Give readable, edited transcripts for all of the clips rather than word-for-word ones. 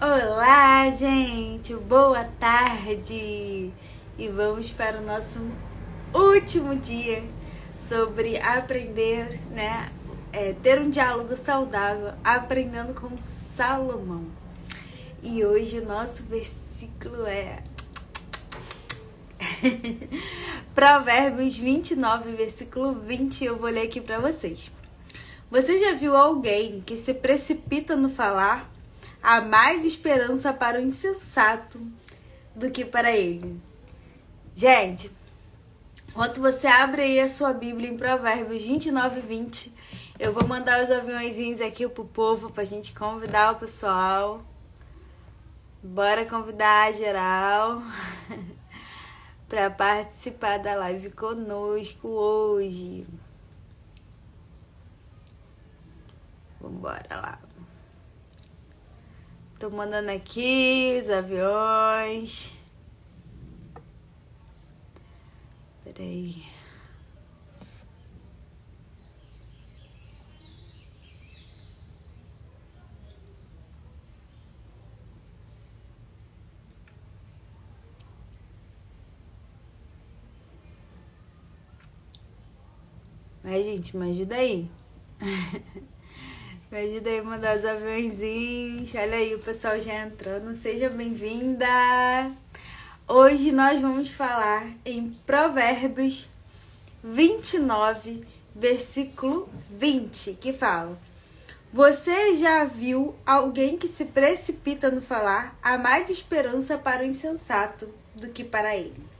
Olá, gente! Boa tarde! E vamos para o nosso último dia sobre aprender, né? Ter um diálogo saudável, aprendendo com Salomão. E hoje o nosso versículo é Provérbios 29, versículo 20. Eu vou ler aqui para vocês. Você já viu alguém que se precipita no falar? Há mais esperança para o insensato do que para ele. Gente, enquanto você abre aí a sua Bíblia em Provérbios 29 e 20, eu vou mandar os aviõezinhos aqui pro povo pra gente convidar o pessoal. Bora convidar a geral para participar da live conosco hoje. Vambora lá. Tô mandando aqui os aviões. Peraí. Mas, gente, me ajuda aí. Me ajuda aí a mandar os aviãozinhos. Olha aí o pessoal já entrando. Seja bem-vinda. Hoje nós vamos falar em Provérbios 29, versículo 20, que fala: Você já viu alguém que se precipita no falar? Há mais esperança para o insensato do que para ele.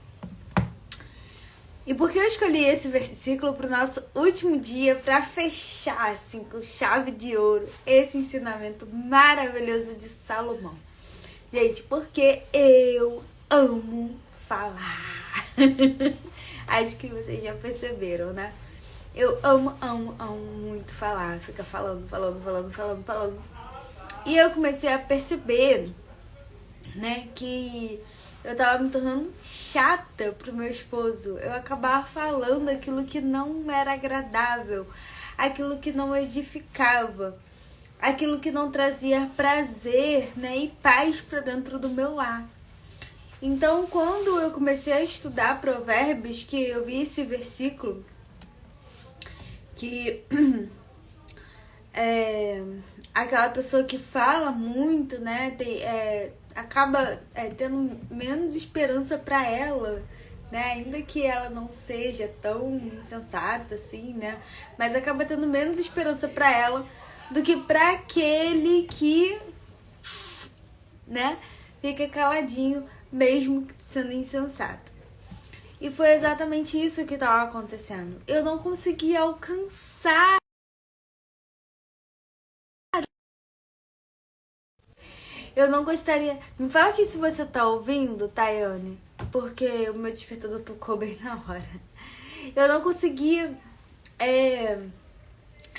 E por que eu escolhi esse versículo para o nosso último dia, para fechar assim com chave de ouro esse ensinamento maravilhoso de Salomão? Gente, porque eu amo falar. Acho que vocês já perceberam, né? Eu amo muito falar. Fica falando. E eu comecei a perceber, né, que eu tava me tornando chata pro meu esposo. Eu acabava falando aquilo que não era agradável, aquilo que não edificava, aquilo que não trazia prazer, né, e paz para dentro do meu lar. Então, quando eu comecei a estudar Provérbios, que eu vi esse versículo, que aquela pessoa que fala muito, né, acaba tendo menos esperança para ela, né, ainda que ela não seja tão insensata assim, né, mas acaba tendo menos esperança para ela do que para aquele que, né, fica caladinho mesmo sendo insensato. E foi exatamente isso que estava acontecendo. Eu não conseguia alcançar. Eu não gostaria. Me fala aqui se você tá ouvindo, Tayane, porque o meu despertador tocou bem na hora. Eu não conseguia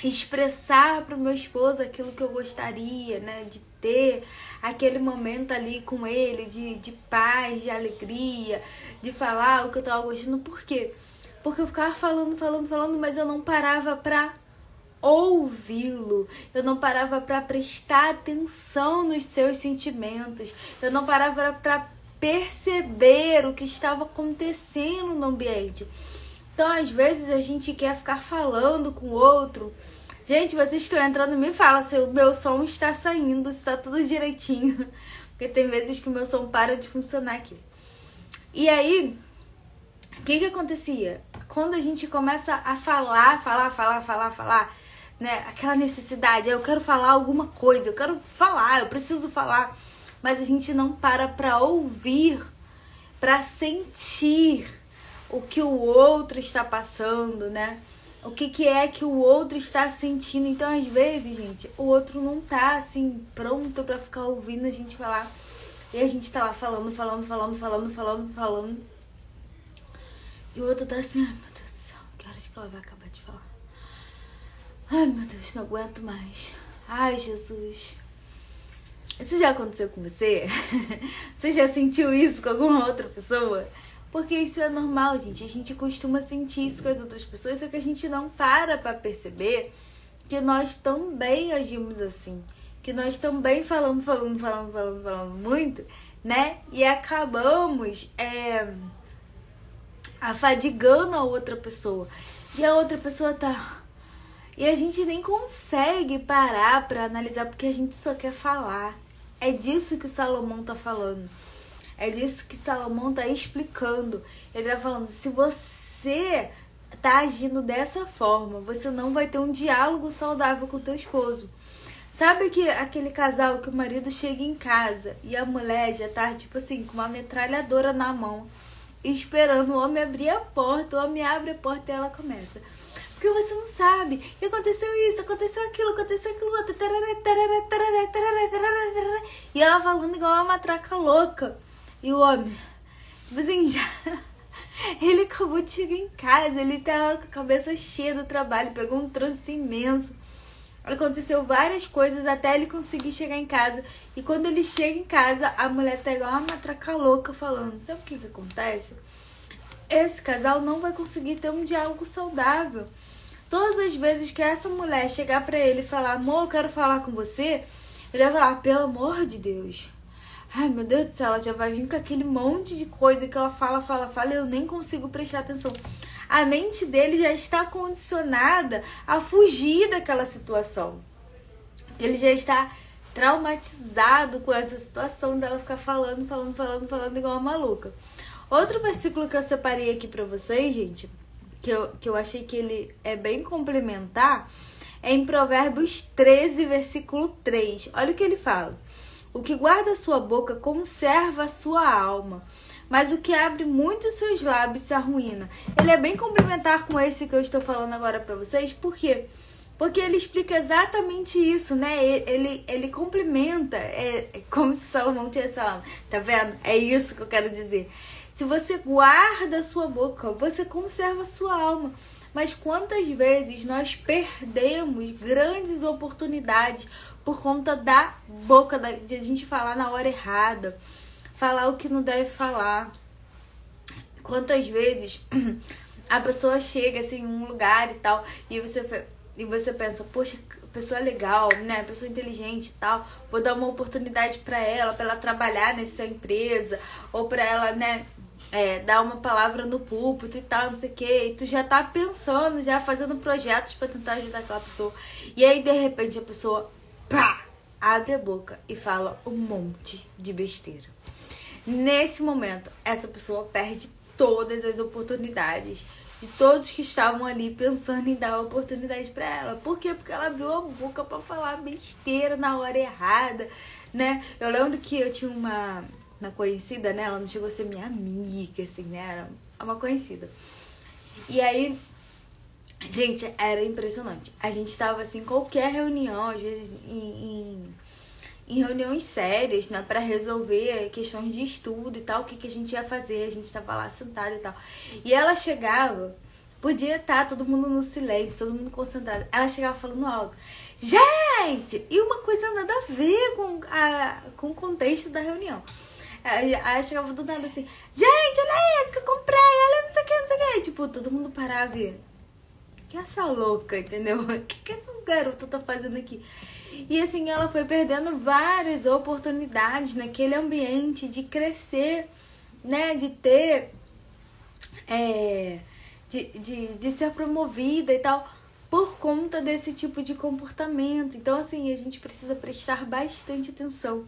expressar pro meu esposo aquilo que eu gostaria, né? De ter aquele momento ali com ele, de paz, de alegria, de falar o que eu tava gostando. Por quê? Porque eu ficava falando, mas eu não parava pra ouvi-lo, eu não parava para prestar atenção nos seus sentimentos, eu não parava para perceber o que estava acontecendo no ambiente. Então, às vezes, a gente quer ficar falando com o outro. Gente, vocês estão entrando, me fala se o meu som está saindo, se está tudo direitinho, porque tem vezes que o meu som para de funcionar aqui. E aí, o que acontecia? Quando a gente começa a falar, né, aquela necessidade, eu quero falar alguma coisa, eu quero falar, eu preciso falar, mas a gente não para ouvir, para sentir o que o outro está passando, né? O que é que o outro está sentindo. Então, às vezes, gente, o outro não tá assim pronto para ficar ouvindo a gente falar. E a gente tá lá falando. E o outro tá assim, ai meu Deus do céu, que horas que ela vai acabar de falar? Ai meu Deus, não aguento mais. Ai Jesus. Isso já aconteceu com você? Você já sentiu isso com alguma outra pessoa? Porque isso é normal, gente. A gente costuma sentir isso com as outras pessoas, só que a gente não para pra perceber que nós também agimos assim. que nós também falamos muito, né? E acabamos afadigando a outra pessoa. E a outra pessoa tá... E a gente nem consegue parar pra analisar, porque a gente só quer falar. É disso que Salomão tá falando. É disso que Salomão tá explicando. Ele tá falando, se você tá agindo dessa forma, você não vai ter um diálogo saudável com o teu esposo. Sabe que aquele casal que o marido chega em casa e a mulher já tá, tipo assim, com uma metralhadora na mão, esperando o homem abrir a porta, o homem abre a porta e ela começa. Porque você não sabe, e aconteceu isso, aconteceu aquilo outro, e ela falando igual uma matraca louca. E o homem, tipo assim, já... Ele acabou de chegar em casa, ele tava com a cabeça cheia do trabalho, pegou um trânsito imenso. Aconteceu várias coisas até ele conseguir chegar em casa. E quando ele chega em casa, a mulher tá igual uma matraca louca falando. Sabe o que acontece? Esse casal não vai conseguir ter um diálogo saudável. Todas as vezes que essa mulher chegar pra ele e falar, amor, eu quero falar com você, ele vai falar, pelo amor de Deus. Ai, meu Deus do céu, ela já vai vir com aquele monte de coisa que ela fala, e eu nem consigo prestar atenção. A mente dele já está condicionada a fugir daquela situação. Ele já está traumatizado com essa situação dela ficar falando igual uma maluca. Outro versículo que eu separei aqui pra vocês, gente, que eu achei que ele é bem complementar, é em Provérbios 13, versículo 3. Olha o que ele fala. O que guarda a sua boca conserva a sua alma, mas o que abre muito os seus lábios se arruína. Ele é bem complementar com esse que eu estou falando agora pra vocês. Por quê? Porque ele explica exatamente isso, né? Ele complementa, como se Salomão tivesse falado. Tá vendo? É isso que eu quero dizer. Se você guarda a sua boca, você conserva a sua alma. Mas quantas vezes nós perdemos grandes oportunidades por conta da boca, de a gente falar na hora errada, falar o que não deve falar. Quantas vezes a pessoa chega assim em um lugar e tal, e você pensa, poxa, pessoa legal, né? Pessoa inteligente e tal, vou dar uma oportunidade pra ela trabalhar nessa empresa, ou pra ela, né, dar uma palavra no púlpito e tal, não sei o que, e tu já tá pensando, já fazendo projetos pra tentar ajudar aquela pessoa. E aí, de repente, a pessoa, pá, abre a boca e fala um monte de besteira. Nesse momento, essa pessoa perde todas as oportunidades de todos que estavam ali pensando em dar oportunidade pra ela. Por quê? Porque ela abriu a boca pra falar besteira na hora errada, né? Eu lembro que eu tinha uma conhecida, né? Ela não chegou a ser minha amiga, assim, né? Era uma conhecida. E aí, gente, era impressionante. A gente tava, assim, em qualquer reunião, às vezes em reuniões sérias, né? Pra resolver questões de estudo e tal, o que a gente ia fazer. A gente tava lá sentada e tal. E ela chegava, podia estar todo mundo no silêncio, todo mundo concentrado. Ela chegava falando alto. Gente! E uma coisa nada a ver com o contexto da reunião. Aí chegava do nada assim, gente, olha isso que eu comprei, olha não sei o que. Tipo, todo mundo parava e... que essa louca, entendeu? O que essa garota tá fazendo aqui? E assim, ela foi perdendo várias oportunidades naquele ambiente de crescer, né? De ter... de ser promovida e tal, por conta desse tipo de comportamento. Então, assim, a gente precisa prestar bastante atenção.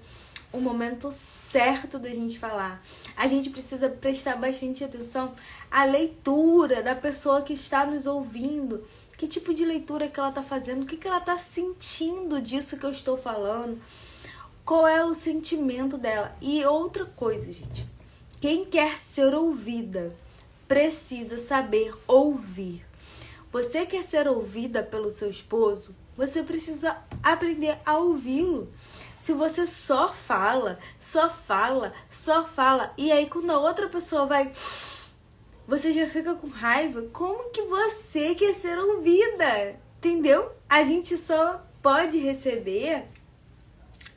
O momento certo da gente falar. A gente precisa prestar bastante atenção à leitura da pessoa que está nos ouvindo. Que tipo de leitura que ela está fazendo? O que ela está sentindo disso que eu estou falando? Qual é o sentimento dela? E outra coisa, gente. Quem quer ser ouvida precisa saber ouvir. Você quer ser ouvida pelo seu esposo? Você precisa aprender a ouvi-lo. Se você só fala, e aí quando a outra pessoa vai, você já fica com raiva, como que você quer ser ouvida? Entendeu? A gente só pode receber,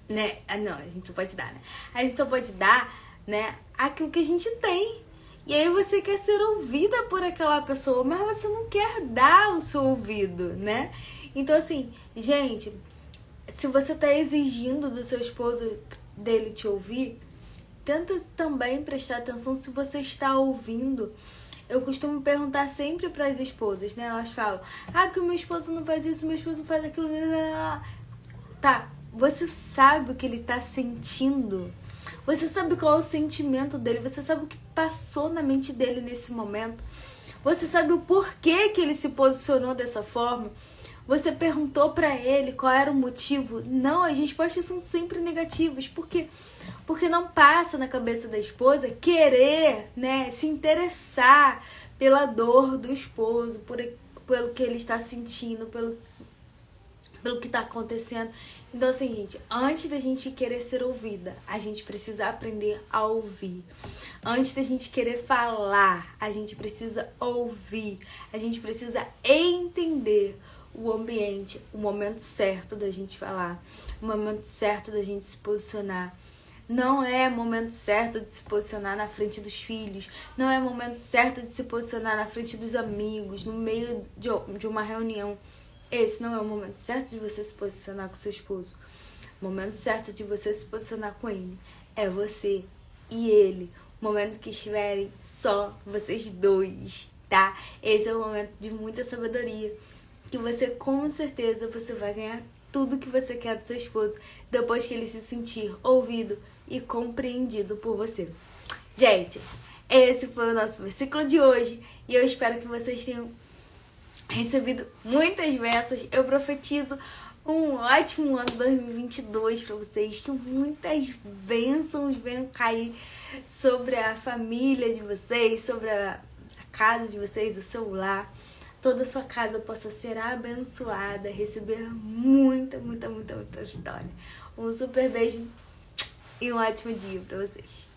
né? Não, a gente só pode dar, né? A gente só pode dar, né, aquilo que a gente tem. E aí você quer ser ouvida por aquela pessoa, mas você não quer dar o seu ouvido, né? Então, assim, gente, se você tá exigindo do seu esposo dele te ouvir, tenta também prestar atenção se você está ouvindo. Eu costumo perguntar sempre para as esposas, né? Elas falam, que o meu esposo não faz isso, meu esposo não faz aquilo. Tá, você sabe o que ele tá sentindo? Você sabe qual é o sentimento dele? Você sabe o que passou na mente dele nesse momento? Você sabe o porquê que ele se posicionou dessa forma? Você perguntou pra ele qual era o motivo? Não, as respostas são sempre negativas. Por quê? Porque não passa na cabeça da esposa querer, né, se interessar pela dor do esposo, pelo que ele está sentindo, pelo que está acontecendo. Então, assim, gente, antes da gente querer ser ouvida, a gente precisa aprender a ouvir. Antes da gente querer falar, a gente precisa ouvir. A gente precisa entender o ambiente, o momento certo da gente falar, o momento certo da gente se posicionar. Não é momento certo de se posicionar na frente dos filhos, não é momento certo de se posicionar na frente dos amigos, no meio de uma reunião. Esse não é o momento certo de você se posicionar com seu esposo. O momento certo de você se posicionar com ele é você e ele. O momento que estiverem só vocês dois, tá? Esse é o momento de muita sabedoria, que você, com certeza, você vai ganhar tudo que você quer do seu esposo depois que ele se sentir ouvido e compreendido por você. Gente, esse foi o nosso versículo de hoje e eu espero que vocês tenham recebido muitas bênçãos. Eu profetizo um ótimo ano 2022 para vocês, que muitas bênçãos venham cair sobre a família de vocês, sobre a casa de vocês, o seu lar. Toda a sua casa possa ser abençoada, receber muita vitória. Um super beijo e um ótimo dia para vocês.